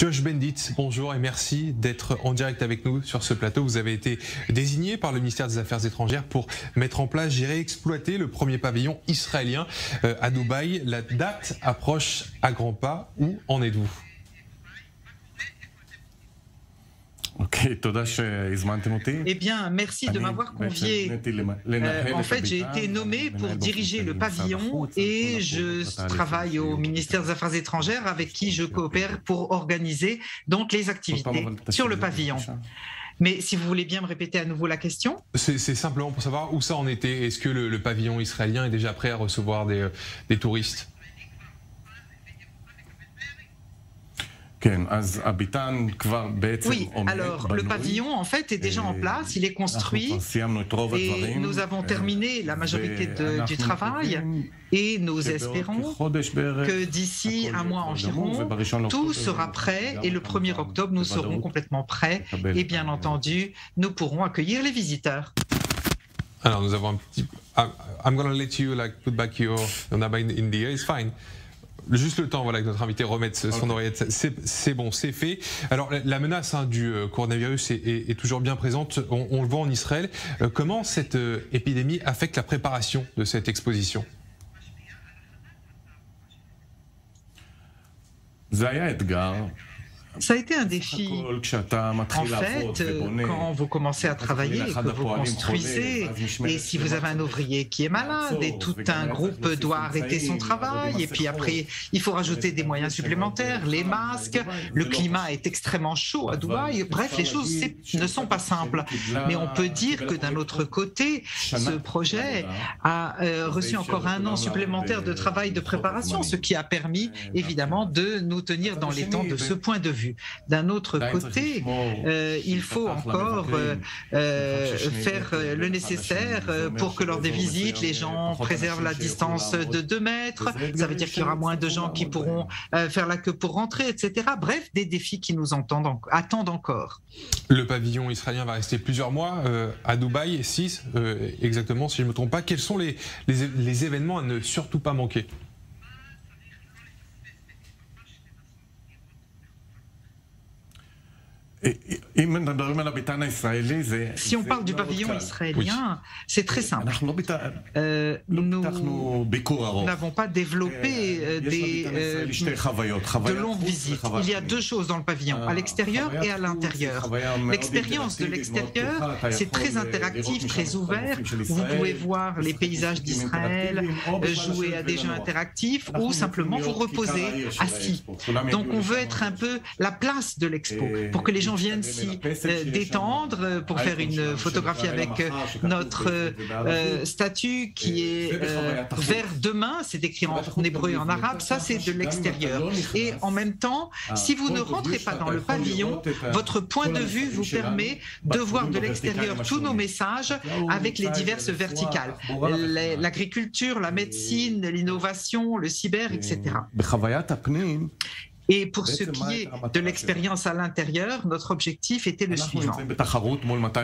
Josh Bendit, bonjour et merci d'être en direct avec nous sur ce plateau. Vous avez été désigné par le ministère des Affaires étrangères pour mettre en place, gérer, exploiter le premier pavillon israélien à Dubaï. La date approche à grands pas. Où en êtes-vous ? Eh bien, merci de m'avoir convié. En fait, j'ai été nommé pour diriger le pavillon et je travaille au ministère des Affaires étrangères avec qui je coopère pour organiser donc les activités sur le pavillon. Mais si vous voulez bien me répéter à nouveau la question. C'est simplement pour savoir où ça en était. Est-ce que le pavillon israélien est déjà prêt à recevoir des touristes ? Oui, alors le pavillon en fait est déjà en place, il est construit et nous avons terminé la majorité du travail et nous espérons que d'ici un mois environ, tout sera prêt et le 1er octobre nous serons complètement prêts et bien entendu nous pourrons accueillir les visiteurs. Alors nous avons un petit... I'm gonna let you put back your number in the air, it's fine. Juste le temps, voilà, que notre invité remette son oreillette. C'est bon, c'est fait. Alors, la menace du coronavirus est toujours bien présente. On le voit en Israël. Comment cette épidémie affecte la préparation de cette exposition ? Ça a été un défi. En fait, quand vous commencez à travailler et que vous construisez, et si vous avez un ouvrier qui est malade et tout un groupe doit arrêter son travail, et puis après, il faut rajouter des moyens supplémentaires, les masques, le climat est extrêmement chaud à Dubaï, bref, les choses ne sont pas simples. Mais on peut dire que d'un autre côté, ce projet a reçu encore un an supplémentaire de travail de préparation, ce qui a permis évidemment de nous tenir dans les temps de ce point de vue. D'un autre côté, il faut encore faire le nécessaire pour que lors des visites, les gens préservent la distance de 2 mètres. Ça veut dire qu'il y aura moins de gens qui pourront faire la queue pour rentrer, etc. Bref, des défis qui nous attendent encore. Le pavillon israélien va rester plusieurs mois à Dubaï, 6 exactement, si je ne me trompe pas. Quels sont les événements à ne surtout pas manquer ? Si on parle du pavillon israélien, c'est très simple. Nous n'avons pas développé de longues visites. Il y a 2 choses dans le pavillon, à l'extérieur et à l'intérieur. L'expérience de l'extérieur, c'est très interactif, très ouvert. Vous pouvez voir les paysages d'Israël, jouer à des jeux interactifs ou simplement vous reposer assis. Donc on veut être un peu la place de l'expo pour que les gens viennent s'y détendre pour faire une photographie avec notre statue qui est vers demain, c'est écrit en hébreu et en arabe, ça c'est de l'extérieur. Et en même temps, si vous ne rentrez pas dans le pavillon, votre point de vue vous permet de voir de l'extérieur tous nos messages avec les diverses verticales. L'agriculture, la médecine, l'innovation, le cyber, etc. Et pour ce qui est de l'expérience à l'intérieur, notre objectif était le suivant.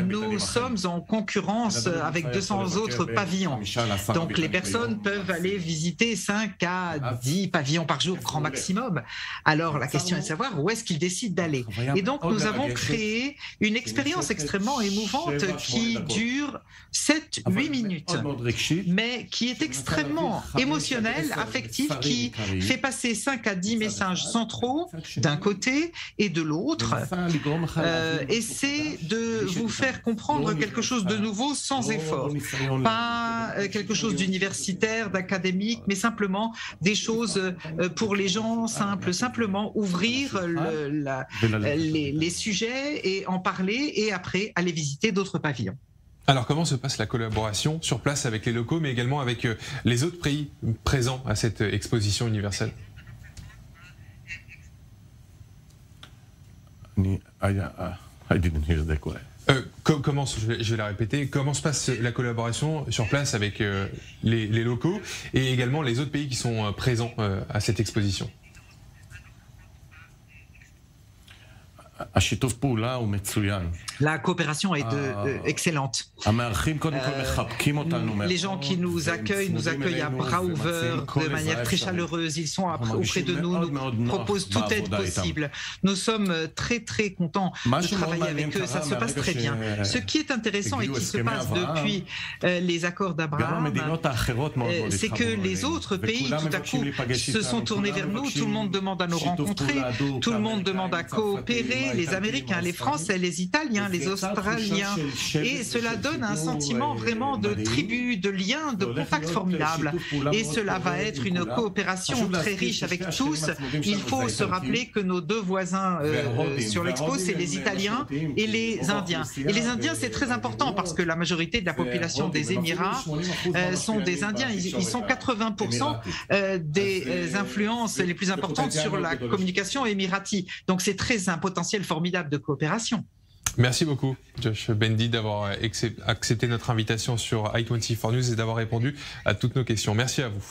Nous sommes en concurrence avec 200 autres pavillons. Donc les personnes peuvent aller visiter 5 à 10 pavillons par jour, grand maximum. Alors la question est de savoir où est-ce qu'ils décident d'aller. Et donc nous avons créé une expérience extrêmement émouvante qui dure 7-8 minutes, mais qui est extrêmement émotionnelle, affective, qui fait passer 5 à 10 messages centraux d'un côté et de l'autre, et c'est de vous faire comprendre quelque chose de nouveau sans effort, pas quelque chose d'universitaire, d'académique, mais simplement des choses pour les gens simples, simplement ouvrir les sujets et en parler et après aller visiter d'autres pavillons. Alors comment se passe la collaboration sur place avec les locaux mais également avec les autres pays présents à cette exposition universelle ? I didn't hear the question. Comment, je vais la répéter, comment se passe la collaboration sur place avec les locaux et également les autres pays qui sont présents à cette exposition ? La coopération est excellente. Les gens qui nous accueillent à bras ouverts, de manière très chaleureuse. Ils sont auprès de nous, nous proposent toute aide possible. Nous sommes très très contents de travailler avec eux. Ça se passe très bien. Ce qui est intéressant et qui se passe depuis les accords d'Abraham, c'est que les autres pays, tout à coup, se sont tournés vers nous. Tout le monde demande à nous rencontrer. Tout le monde demande à coopérer. Les Américains, les Français, les Italiens, les Australiens. Et cela donne un sentiment vraiment de tribu, de lien, de contact formidable. Et cela va être une coopération très riche avec tous. Il faut se rappeler que nos deux voisins sur l'Expo, c'est les Italiens et les Indiens. Et les Indiens, c'est très important parce que la majorité de la population des Émirats sont des Indiens. Ils sont 80% des influences les plus importantes sur la communication émirati. Donc c'est très un potentiel formidable de coopération. Merci beaucoup, Josh Bendy, d'avoir accepté notre invitation sur i24 News et d'avoir répondu à toutes nos questions. Merci à vous.